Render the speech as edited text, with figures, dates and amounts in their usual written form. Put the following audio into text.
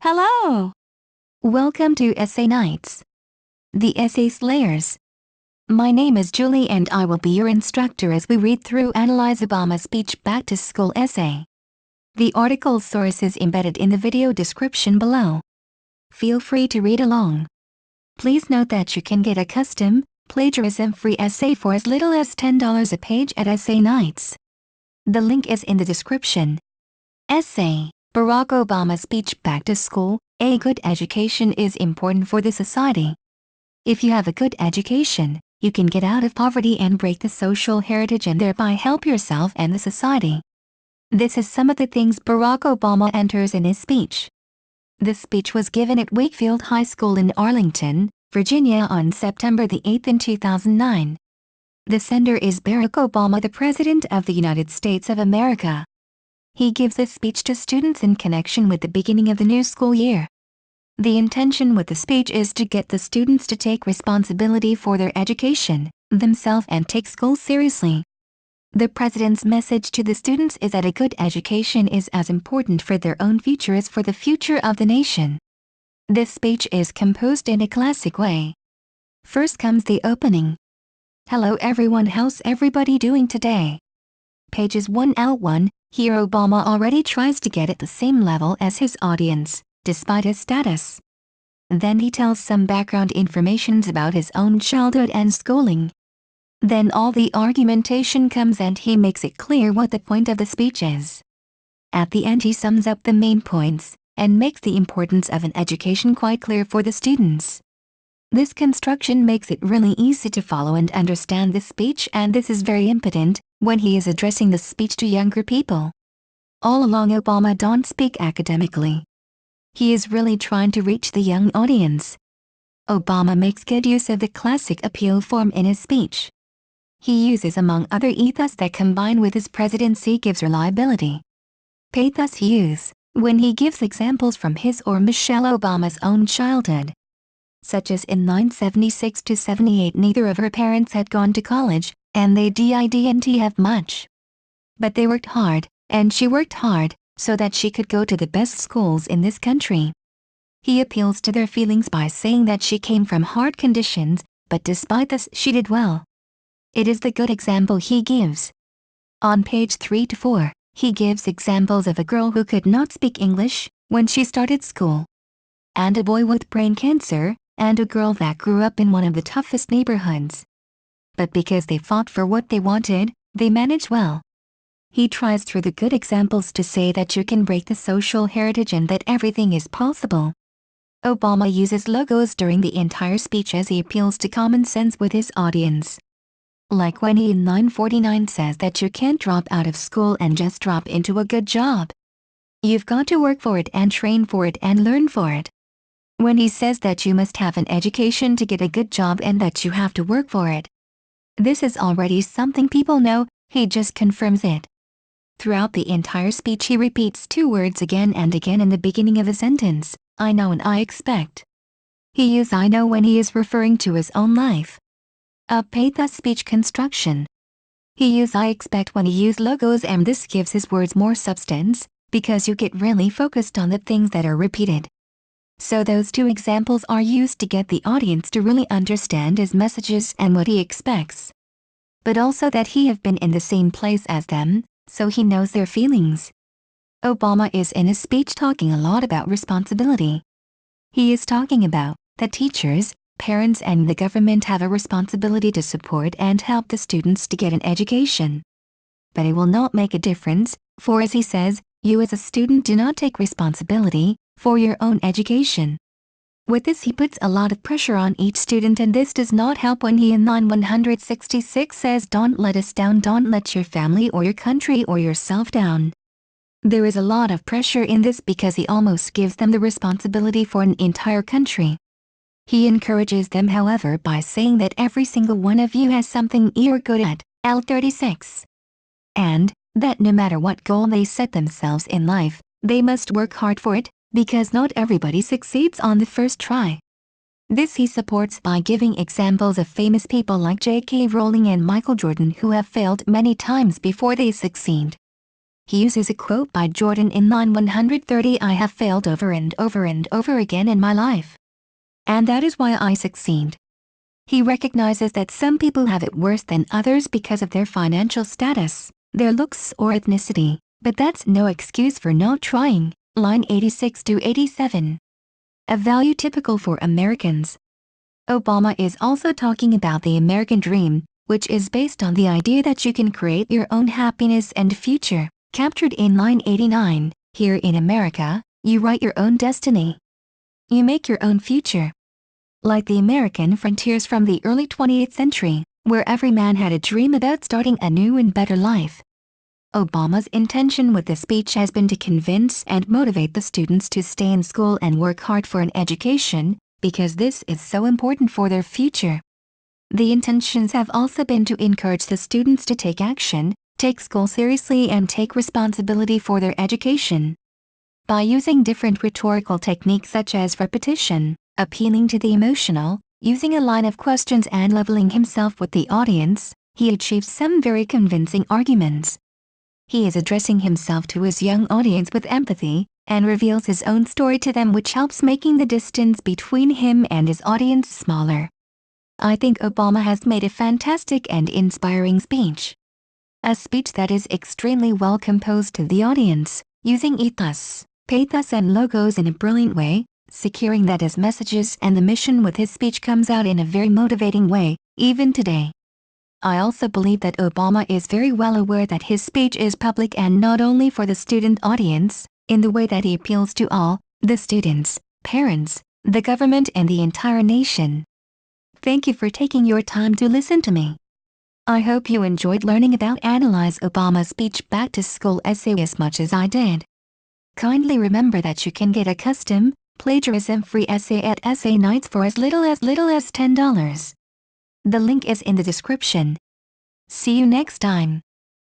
Hello! Welcome to Essay Nights, the Essay Slayers. My name is Julie and I will be your instructor as we read through Analyze Obama's Speech Back to School essay. The article source is embedded in the video description below. Feel free to read along. Please note that you can get a custom, plagiarism-free essay for as little as $10 a page at Essay Nights. The link is in the description. Essay: Barack Obama's Speech Back to School. A good education is important for the society. If you have a good education, you can get out of poverty and break the social heritage and thereby help yourself and the society. This is some of the things Barack Obama enters in his speech. The speech was given at Wakefield High School in Arlington, Virginia on September the 8th in 2009. The sender is Barack Obama, the President of the United States of America. He gives this speech to students in connection with the beginning of the new school year. The intention with the speech is to get the students to take responsibility for their education, themselves, and take school seriously. The president's message to the students is that a good education is as important for their own future as for the future of the nation. This speech is composed in a classic way. First comes the opening. Hello everyone, how's everybody doing today? Pages 1L1. Here Obama already tries to get at the same level as his audience, despite his status. Then he tells some background informations about his own childhood and schooling. Then all the argumentation comes and he makes it clear what the point of the speech is. At the end he sums up the main points, and makes the importance of an education quite clear for the students. This construction makes it really easy to follow and understand the speech, and this is very important when he is addressing the speech to younger people. All along Obama don't speak academically. He is really trying to reach the young audience. Obama makes good use of the classic appeal form in his speech. He uses among other ethos that combine with his presidency gives reliability. Pathos he uses when he gives examples from his or Michelle Obama's own childhood. Such as in 976 to 78 neither of her parents had gone to college, and they didn't have much. But they worked hard, and she worked hard, so that she could go to the best schools in this country. He appeals to their feelings by saying that she came from hard conditions, but despite this she did well. It is the good example he gives. On page 3 to 4, he gives examples of a girl who could not speak English when she started school, and a boy with brain cancer, and a girl that grew up in one of the toughest neighborhoods. But because they fought for what they wanted, they managed well. He tries through the good examples to say that you can break the social heritage and that everything is possible. Obama uses logos during the entire speech as he appeals to common sense with his audience. Like when he in 949 says that you can't drop out of school and just drop into a good job. You've got to work for it and train for it and learn for it. When he says that you must have an education to get a good job and that you have to work for it. This is already something people know, he just confirms it. Throughout the entire speech he repeats two words again and again in the beginning of a sentence, I know and I expect. He uses I know when he is referring to his own life. A pathos speech construction. He uses I expect when he uses logos, and this gives his words more substance, because you get really focused on the things that are repeated. So those two examples are used to get the audience to really understand his messages and what he expects. But also that he have been in the same place as them, so he knows their feelings. Obama is in his speech talking a lot about responsibility. He is talking about that teachers, parents and the government have a responsibility to support and help the students to get an education. But it will not make a difference, for as he says, you as a student do not take responsibility for your own education. With this he puts a lot of pressure on each student, and this does not help when he in 9-166 says don't let us down, don't let your family or your country or yourself down. There is a lot of pressure in this because he almost gives them the responsibility for an entire country. He encourages them however by saying that every single one of you has something you're good at, L36. And that no matter what goal they set themselves in life, they must work hard for it, because not everybody succeeds on the first try. This he supports by giving examples of famous people like J.K. Rowling and Michael Jordan who have failed many times before they succeed. he uses a quote by Jordan in line 130. I have failed over and over and over again in my life. And that is why I succeed. He recognizes that some people have it worse than others because of their financial status, their looks or ethnicity, but that's no excuse for not trying. Line 86 to 87. A value typical for Americans. Obama is also talking about the American dream, which is based on the idea that you can create your own happiness and future, captured in line 89. Here in America, you write your own destiny. You make your own future. Like the American frontiers from the early 20th century, where every man had a dream about starting a new and better life. Obama's intention with the speech has been to convince and motivate the students to stay in school and work hard for an education, because this is so important for their future. The intentions have also been to encourage the students to take action, take school seriously and take responsibility for their education. By using different rhetorical techniques such as repetition, appealing to the emotional, using a line of questions and leveling himself with the audience, he achieves some very convincing arguments. He is addressing himself to his young audience with empathy, and reveals his own story to them, which helps making the distance between him and his audience smaller. I think Obama has made a fantastic and inspiring speech. A speech that is extremely well composed to the audience, using ethos, pathos and logos in a brilliant way, securing that his messages and the mission with his speech comes out in a very motivating way, even today. I also believe that Obama is very well aware that his speech is public and not only for the student audience, in the way that he appeals to all, the students, parents, the government and the entire nation. Thank you for taking your time to listen to me. I hope you enjoyed learning about Analyze Obama's speech back to school essay as much as I did. Kindly remember that you can get a custom, plagiarism-free essay at Essay Nights for as little as $10. The link is in the description. See you next time.